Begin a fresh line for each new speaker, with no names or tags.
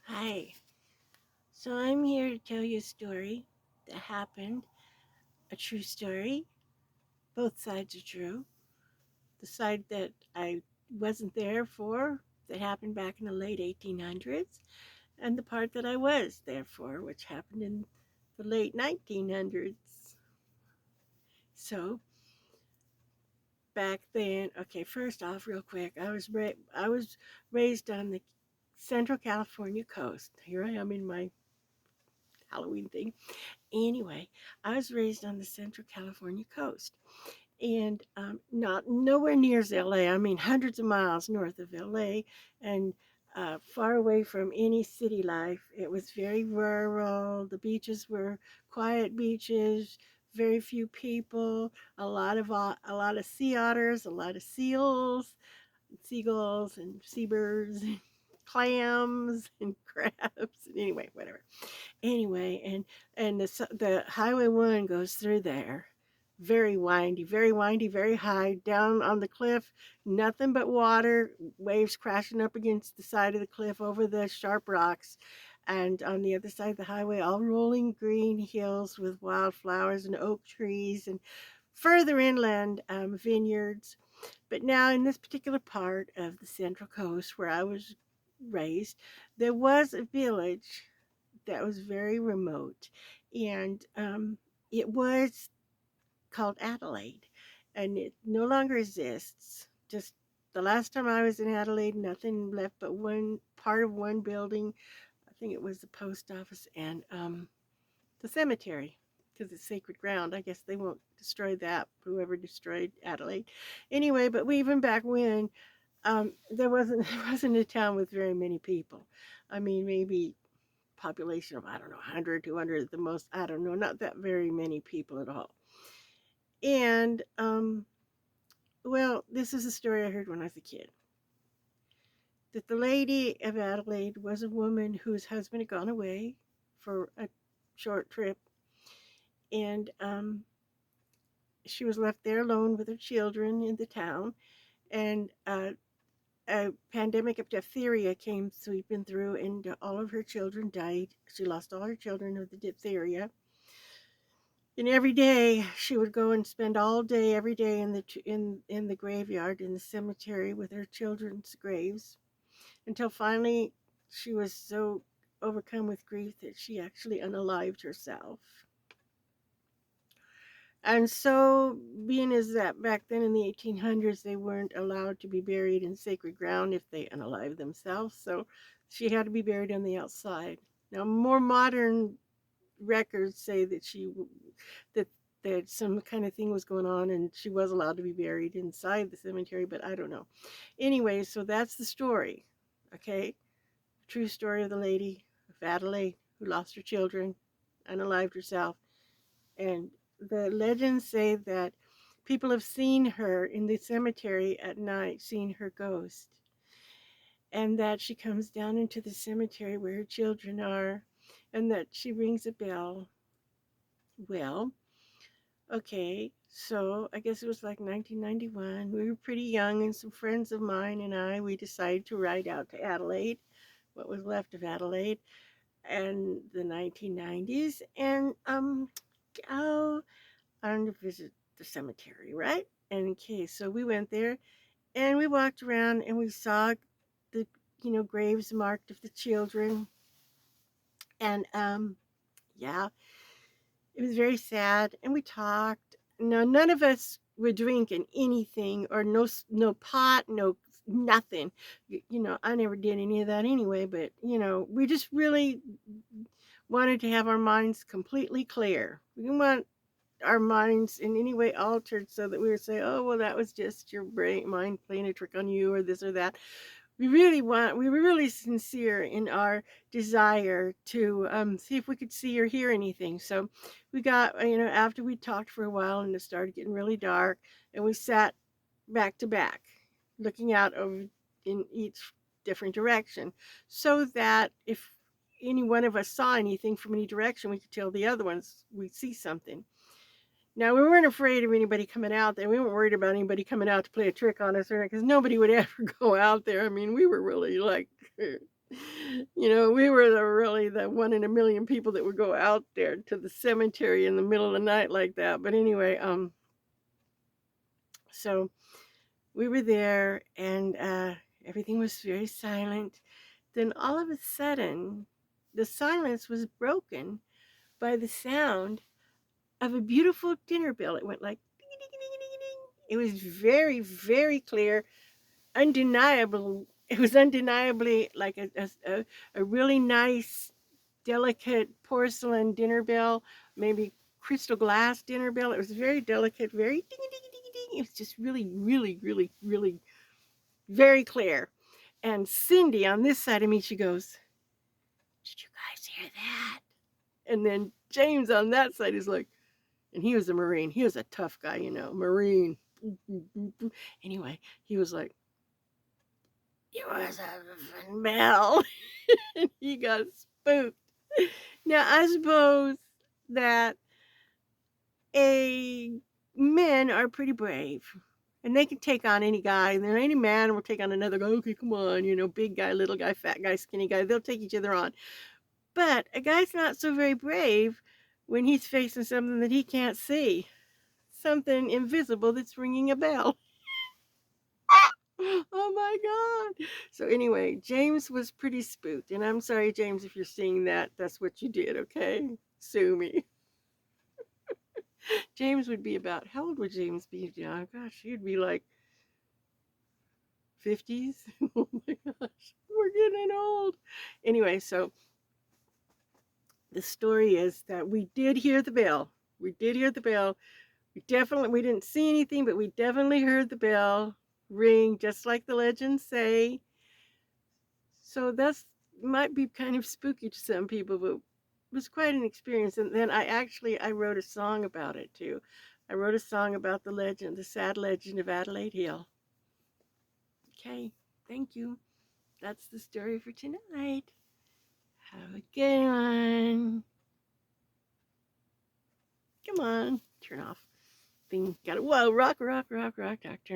Hi. So I'm here to tell you a story that happened, a true story. Both sides are true. The side that I wasn't there for, that happened back in the late 1800s, and the part that I was there for, which happened in the late 1900s. So back then, okay, first off, real quick, I was raised on the Central California coast. Here I am in my Halloween thing. Anyway, I was raised on the Central California coast, and not nowhere near LA. I mean, hundreds of miles north of LA, and far away from any city life. It was very rural. The beaches were quiet beaches, very few people, a lot of sea otters, a lot of seagulls, and seabirds, and clams and crabs. Anyway, whatever. Anyway, and the Highway 1 goes through there. Very windy, very high, down on the cliff, nothing but water, waves crashing up against the side of the cliff over the sharp rocks. And on the other side of the highway, all rolling green hills with wildflowers and oak trees, and further inland, vineyards. But now, in this particular part of the Central Coast where I was raised, there was a village that was very remote, and it was called Adelaide, and it no longer exists. Just the last time I was in Adelaide, nothing left but one part of one building. I think it was the post office and the cemetery, because it's sacred ground. I guess they won't destroy that. Whoever destroyed Adelaide, anyway. But even back when, there wasn't there wasn't a town with very many people. I mean, maybe population of, I don't know, 100, 200 at the most. I don't know, not that very many people at all. And, well, this is a story I heard when I was a kid, that the lady of Adelaide was a woman whose husband had gone away for a short trip, and she was left there alone with her children in the town. And a pandemic of diphtheria came sweeping through, and all of her children died. She lost all her children of the diphtheria. And every day she would go and spend all day, every day in the graveyard, in the cemetery, with her children's graves, until finally she was so overcome with grief that she actually unalived herself. And so, being as that back then in the 1800s, they weren't allowed to be buried in sacred ground if they unalived themselves, so she had to be buried on the outside. Now, more modern records say that that some kind of thing was going on and she was allowed to be buried inside the cemetery, but I don't know. Anyway, so that's the story. Okay, true story of the lady of Adelaide who lost her children, unalived herself, and the legends say that people have seen her in the cemetery at night, seen her ghost, and that she comes down into the cemetery where her children are, and that she rings a bell. Well, okay, so I guess it was like 1991. We were pretty young, and some friends of mine and we decided to ride out to Adelaide, what was left of Adelaide, and the 1990s, and go on to visit the cemetery, right? And okay, so we went there, and we walked around, and we saw the graves marked of the children, and yeah, it was very sad, and we talked. No, none of us were drinking anything, or no pot, no nothing. I never did any of that anyway. But we just really wanted to have our minds completely clear. We didn't want our minds in any way altered so that we would say, "Oh, well, that was just your brain mind playing a trick on you," or this or that. We were really sincere in our desire to see if we could see or hear anything. So we got, after we talked for a while and it started getting really dark, and we sat back to back, looking out over in each different direction, so that if any one of us saw anything from any direction, we could tell the other ones we see something. Now, we weren't afraid of anybody coming out there. We weren't worried about anybody coming out to play a trick on us, or because nobody would ever go out there. I mean, we were really like We were really the one in a million people that would go out there to the cemetery in the middle of the night like that. But anyway, so we were there, and everything was very silent. Then all of a sudden, the silence was broken by the sound of a beautiful dinner bell. It went like ding, ding, ding, ding, ding, ding. It was very, very clear, undeniable. It was undeniably like a really nice, delicate porcelain dinner bell, maybe crystal glass dinner bell. It was very delicate, very ding, ding, ding, ding, ding. It was just really, really, really, really very clear. And Cindy on this side of me, she goes, "Did you guys hear that?" And then James on that side is like, and he was a Marine. He was a tough guy, Marine. Anyway, he was like, "It was a bell." And he got spooked. Now, I suppose that a men are pretty brave. And they can take on any guy. And then any man will take on another guy. Okay, come on, big guy, little guy, fat guy, skinny guy. They'll take each other on. But a guy's not so very brave when he's facing something that he can't see. Something invisible that's ringing a bell. Oh my God. So anyway, James was pretty spooked. And I'm sorry, James, if you're seeing that, that's what you did, okay? Sue me. James would be about, how old would James be? Oh gosh, he'd be like 50s. Oh my gosh, we're getting old. Anyway, so the story is that we did hear the bell. We did hear the bell. We didn't see anything, but we definitely heard the bell ring, just like the legends say. So that's might be kind of spooky to some people, but it was quite an experience. And then I wrote a song about it too. I wrote a song about the legend, the sad legend of Adelaide Hill. Okay, thank you. That's the story for tonight. Have a good one. Come on, turn off. Thing got it. Whoa, rock, rock, rock, rock, rock. Turn.